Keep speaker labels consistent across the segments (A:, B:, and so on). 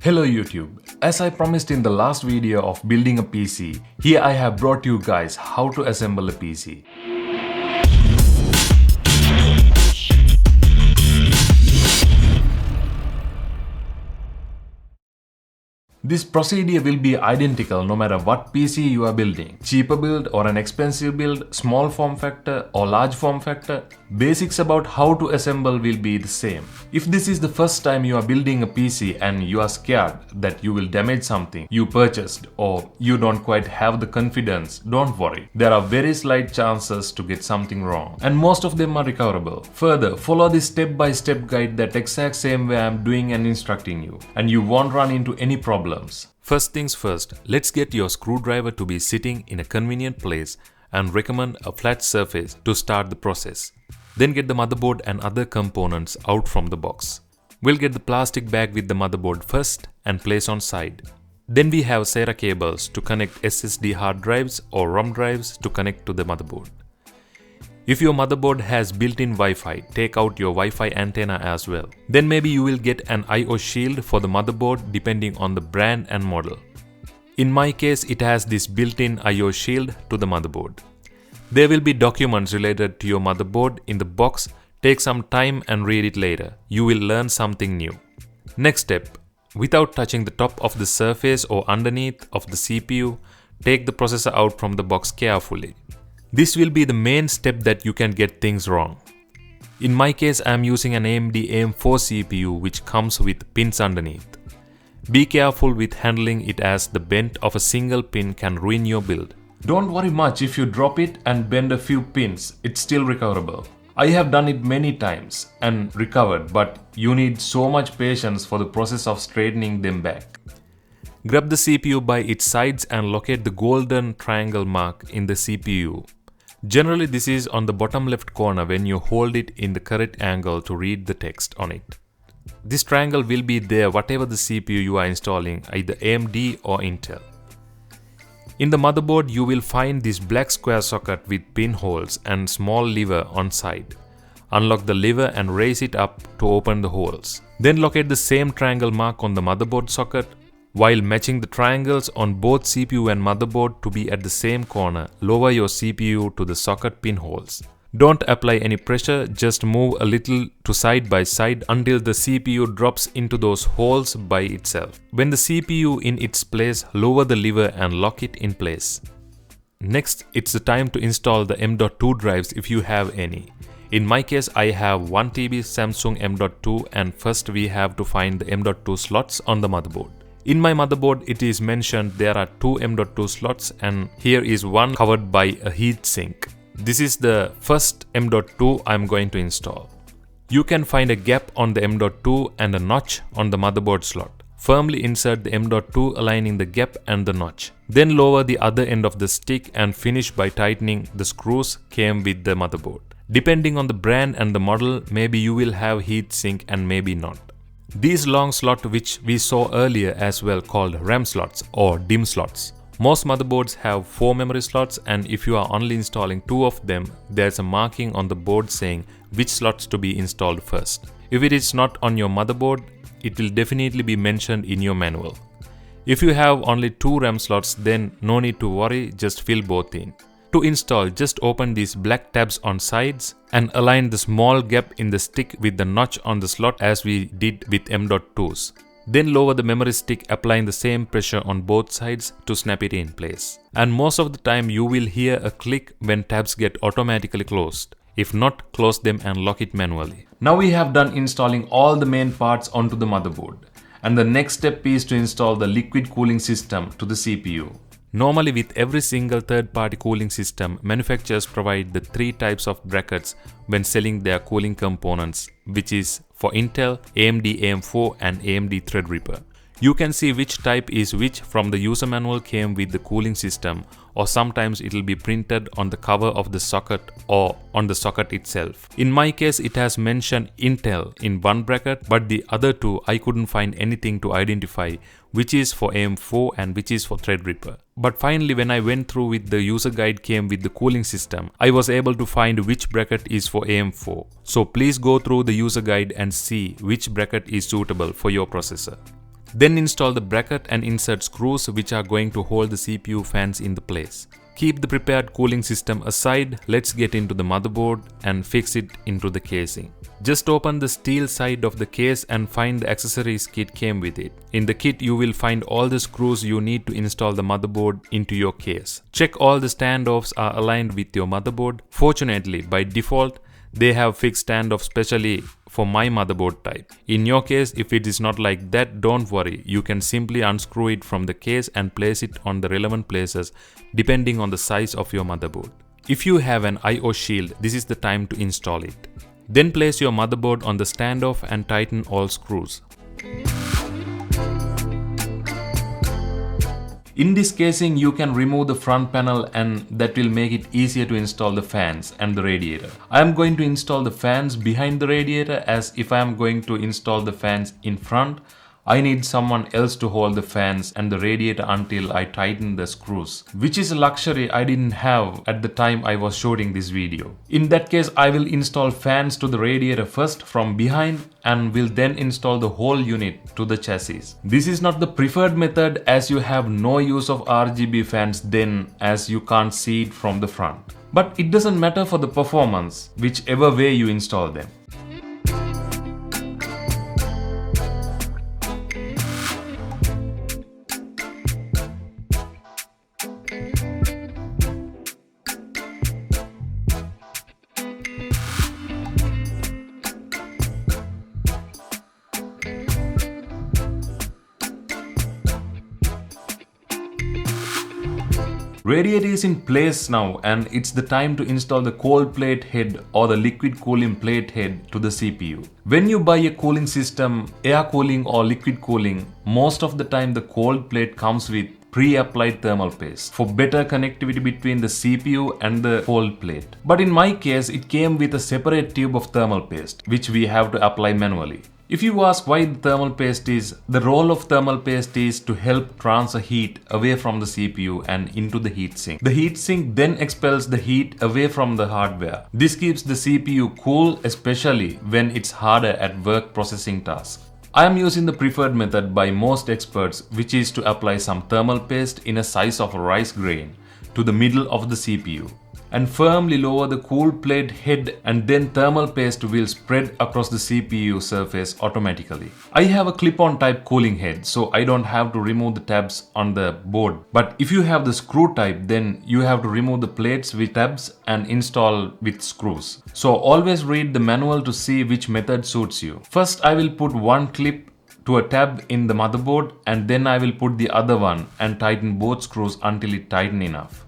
A: Hello YouTube, as I promised in the last video of building a PC, here I have brought you guys how to assemble a PC. This procedure will be identical no matter what PC you are building. Cheaper build or an expensive build, small form factor or large form factor, basics about how to assemble will be the same. If this is the first time you are building a PC and you are scared that you will damage something you purchased or you don't quite have the confidence, don't worry. There are very slight chances to get something wrong and most of them are recoverable. Further, follow this step-by-step guide that exact same way I'm doing and instructing you and you won't run into any problems. First things first, let's get your screwdriver to be sitting in a convenient place and recommend a flat surface to start the process. Then get the motherboard and other components out from the box. We'll get the plastic bag with the motherboard first and place on side. Then we have SATA cables to connect SSD hard drives or ROM drives to connect to the motherboard. If your motherboard has built-in Wi-Fi, take out your Wi-Fi antenna as well. Then maybe you will get an I/O shield for the motherboard depending on the brand and model. In my case, it has this built-in I/O shield to the motherboard. There will be documents related to your motherboard in the box. Take some time and read it later. You will learn something new. Next step, without touching the top of the surface or underneath of the CPU, take the processor out from the box carefully. This will be the main step that you can get things wrong. In my case, I am using an AMD AM4 CPU which comes with pins underneath. Be careful with handling it as the bend of a single pin can ruin your build. Don't worry much if you drop it and bend a few pins, it's still recoverable. I have done it many times and recovered, but you need so much patience for the process of straightening them back. Grab the CPU by its sides and locate the golden triangle mark in the CPU. Generally, this is on the bottom left corner when you hold it in the correct angle to read the text on it. This triangle will be there whatever the CPU you are installing, either AMD or Intel. In the motherboard, you will find this black square socket with pinholes and small lever on side. Unlock the lever and raise it up to open the holes. Then locate the same triangle mark on the motherboard socket. While matching the triangles on both CPU and motherboard to be at the same corner, lower your CPU to the socket pinholes. Don't apply any pressure, just move a little to side by side until the CPU drops into those holes by itself. When the CPU in its place, lower the lever and lock it in place. Next, it's the time to install the M.2 drives if you have any. In my case, I have 1 TB Samsung M.2 and first we have to find the M.2 slots on the motherboard. In my motherboard, it is mentioned there are 2 M.2 slots and here is one covered by a heatsink. This is the first M.2 I am going to install. You can find a gap on the M.2 and a notch on the motherboard slot. Firmly insert the M.2 aligning the gap and the notch. Then lower the other end of the stick and finish by tightening the screws came with the motherboard. Depending on the brand and the model, maybe you will have heatsink and maybe not. These long slots which we saw earlier as well called RAM slots or DIMM slots. Most motherboards have 4 memory slots and if you are only installing 2 of them, there's a marking on the board saying which slots to be installed first. If it is not on your motherboard, it will definitely be mentioned in your manual. If you have only 2 RAM slots, then no need to worry, just fill both in. To install, just open these black tabs on sides and align the small gap in the stick with the notch on the slot as we did with M.2s. Then lower the memory stick applying the same pressure on both sides to snap it in place. And most of the time you will hear a click when tabs get automatically closed. If not, close them and lock it manually. Now we have done installing all the main parts onto the motherboard. And the next step is to install the liquid cooling system to the CPU. Normally with every single third-party cooling system, manufacturers provide the 3 types of brackets when selling their cooling components, which is for Intel, AMD AM4 and AMD Threadripper. You can see which type is which from the user manual came with the cooling system, or sometimes it will be printed on the cover of the socket or on the socket itself. In my case, it has mentioned Intel in one bracket, but the other 2 I couldn't find anything to identify which is for AM4 and which is for Threadripper. But finally, when I went through with the user guide came with the cooling system, I was able to find which bracket is for AM4. So please go through the user guide and see which bracket is suitable for your processor. Then install the bracket and insert screws which are going to hold the CPU fans in the place. Keep the prepared cooling system aside. Let's get into the motherboard and fix it into the casing. Just open the steel side of the case and find the accessories kit came with it. In the kit you will find all the screws you need to install the motherboard into your case. Check all the standoffs are aligned with your motherboard. Fortunately, by default, they have fixed standoff specially for my motherboard type. In your case, if it is not like that, don't worry. You can simply unscrew it from the case and place it on the relevant places depending on the size of your motherboard. If you have an I/O shield, this is the time to install it. Then place your motherboard on the standoff and tighten all screws. In this casing, you can remove the front panel and that will make it easier to install the fans and the radiator. I am going to install the fans behind the radiator, as if I am going to install the fans in front, I need someone else to hold the fans and the radiator until I tighten the screws, which is a luxury I didn't have at the time I was shooting this video. In that case, I will install fans to the radiator first from behind and will then install the whole unit to the chassis. This is not the preferred method, as you have no use of RGB fans then, as you can't see it from the front. But it doesn't matter for the performance, whichever way you install them. Radiator is in place now, and it's the time to install the cold plate head or the liquid cooling plate head to the CPU. When you buy a cooling system, air cooling or liquid cooling, most of the time the cold plate comes with pre-applied thermal paste for better connectivity between the CPU and the cold plate. But in my case, it came with a separate tube of thermal paste, which we have to apply manually. If you ask why the thermal paste is, the role of thermal paste is to help transfer heat away from the CPU and into the heatsink. The heatsink then expels the heat away from the hardware. This keeps the CPU cool, especially when it's harder at work processing tasks. I am using the preferred method by most experts, which is to apply some thermal paste in a size of a rice grain to the middle of the CPU and firmly lower the cool plate head, and then thermal paste will spread across the CPU surface automatically. I have a clip-on type cooling head, so I don't have to remove the tabs on the board. But if you have the screw type, then you have to remove the plates with tabs and install with screws. So always read the manual to see which method suits you. First, I will put one clip to a tab in the motherboard, and then I will put the other one and tighten both screws until it tighten enough.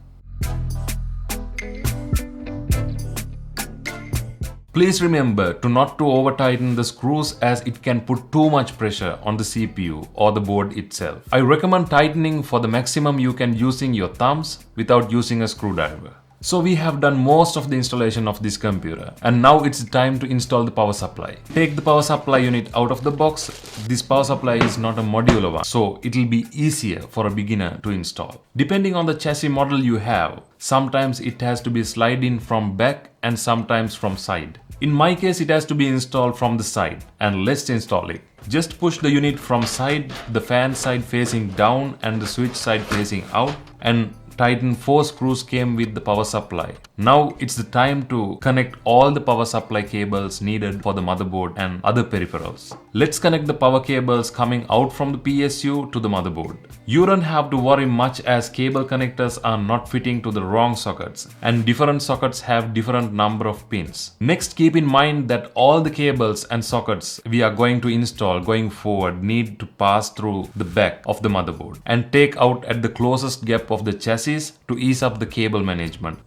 A: Please remember to not to over tighten the screws, as it can put too much pressure on the CPU or the board itself. I recommend tightening for the maximum you can using your thumbs without using a screwdriver. So we have done most of the installation of this computer, and now it's time to install the power supply. Take the power supply unit out of the box. This power supply is not a modular one, so it will be easier for a beginner to install. Depending on the chassis model you have, sometimes it has to be slide in from back and sometimes from side. In my case, it has to be installed from the side, and let's install it. Just push the unit from side, the fan side facing down and the switch side facing out, and tighten 4 screws came with the power supply. Now it's the time to connect all the power supply cables needed for the motherboard and other peripherals. Let's connect the power cables coming out from the PSU to the motherboard. You don't have to worry much, as cable connectors are not fitting to the wrong sockets, and different sockets have different number of pins. Next, keep in mind that all the cables and sockets we are going to install going forward need to pass through the back of the motherboard and take out at the closest gap of the chassis to ease up the cable management.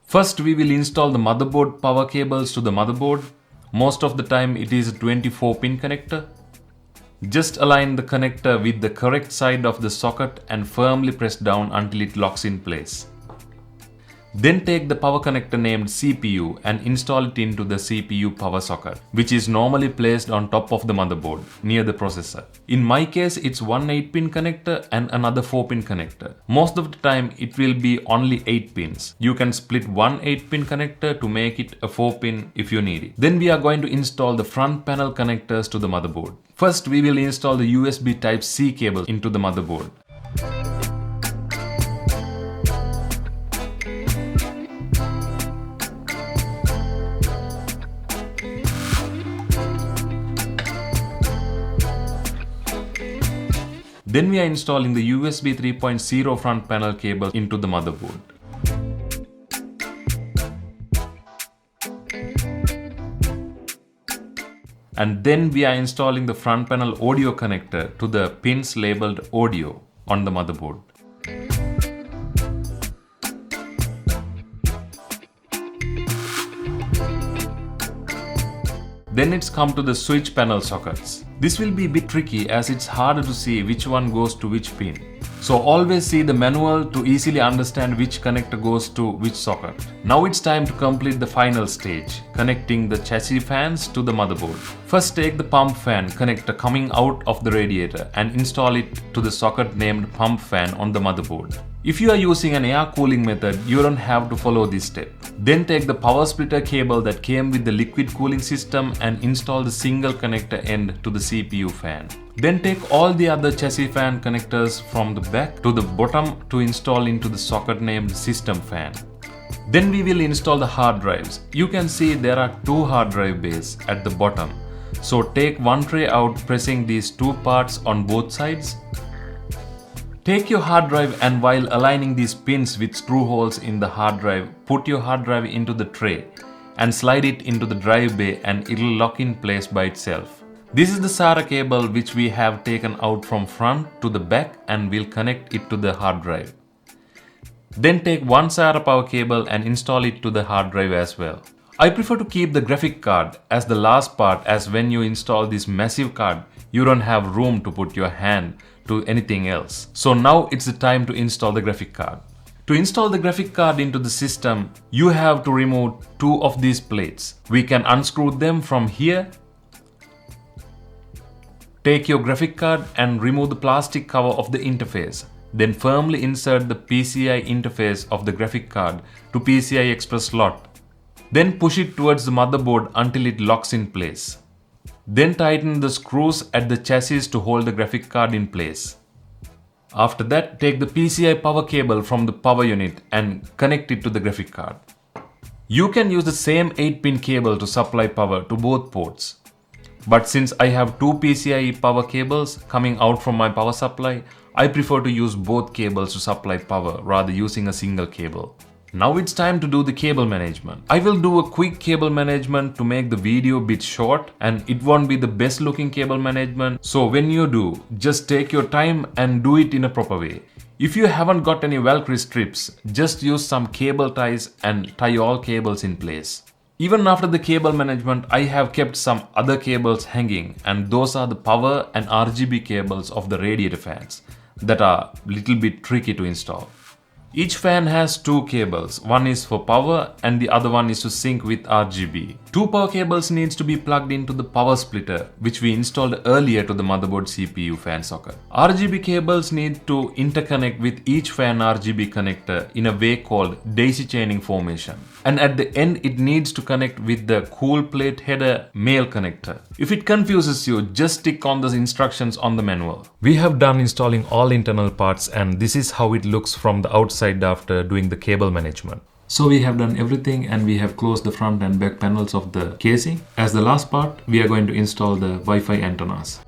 A: First, we will install the motherboard power cables to the motherboard. Most of the time it is a 24-pin connector. Just align the connector with the correct side of the socket and firmly press down until it locks in place. Then take the power connector named CPU and install it into the CPU power socket, which is normally placed on top of the motherboard, near the processor. In my case, it's one 8-pin connector and another 4-pin connector. Most of the time, it will be only 8 pins. You can split one 8-pin connector to make it a 4-pin if you need it. Then we are going to install the front panel connectors to the motherboard. First, we will install the USB Type-C cable into the motherboard. Then we are installing the USB 3.0 front panel cable into the motherboard. And then we are installing the front panel audio connector to the pins labeled audio on the motherboard. Then it's come to the switch panel sockets. This will be a bit tricky as it's harder to see which one goes to which pin. So always see the manual to easily understand which connector goes to which socket. Now it's time to complete the final stage, connecting the chassis fans to the motherboard. First take the pump fan connector coming out of the radiator and install it to the socket named pump fan on the motherboard. If you are using an air cooling method, you don't have to follow this step. Then take the power splitter cable that came with the liquid cooling system and install the single connector end to the CPU fan. Then take all the other chassis fan connectors from the back to the bottom to install into the socket named system fan. Then we will install the hard drives. You can see there are two hard drive bays at the bottom. So take one tray out, pressing these two parts on both sides. Take your hard drive and while aligning these pins with screw holes in the hard drive, put your hard drive into the tray and slide it into the drive bay and it'll lock in place by itself. This is the SATA cable which we have taken out from front to the back and we'll connect it to the hard drive. Then take one SATA power cable and install it to the hard drive as well. I prefer to keep the graphic card as the last part, as when you install this massive card, you don't have room to put your hand to anything else. So now it's the time to install the graphic card. To install the graphic card into the system, you have to remove two of these plates. We can unscrew them from here. Take your graphic card and remove the plastic cover of the interface. Then firmly insert the PCI interface of the graphic card to PCI Express slot. Then push it towards the motherboard until it locks in place. Then tighten the screws at the chassis to hold the graphic card in place. After that, take the PCI power cable from the power unit and connect it to the graphic card. You can use the same 8-pin cable to supply power to both ports. But since I have two PCIe power cables coming out from my power supply, I prefer to use both cables to supply power rather using a single cable. Now it's time to do the cable management. I will do a quick cable management to make the video a bit short, and it won't be the best looking cable management. So when you do, just take your time and do it in a proper way. If you haven't got any Velcro strips, just use some cable ties and tie all cables in place. Even after the cable management, I have kept some other cables hanging, and those are the power and RGB cables of the radiator fans that are a little bit tricky to install. Each fan has two cables, one is for power and the other one is to sync with RGB. Two power cables needs to be plugged into the power splitter, which we installed earlier to the motherboard CPU fan socket. RGB cables need to interconnect with each fan RGB connector in a way called daisy chaining formation. And at the end it needs to connect with the cool plate header male connector. If it confuses you, just stick on the instructions on the manual. We have done installing all internal parts, and this is how it looks from the outside after doing the cable management. So we have done everything and we have closed the front and back panels of the casing. As the last part, we are going to install the Wi-Fi antennas.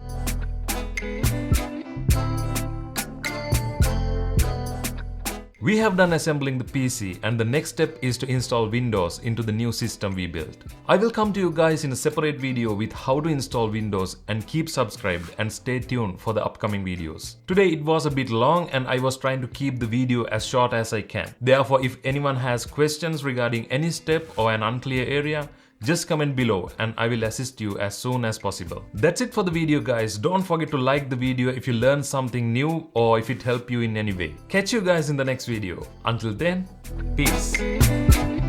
A: We have done assembling the PC, and the next step is to install Windows into the new system we built. I will come to you guys in a separate video with how to install Windows, and keep subscribed and stay tuned for the upcoming videos. Today it was a bit long and I was trying to keep the video as short as I can. Therefore, if anyone has questions regarding any step or an unclear area, Just comment below and I will assist you as soon as possible. That's it for the video guys. Don't forget to like the video if you learned something new or if it helped you in any way. Catch you guys in the next video. Until then, peace.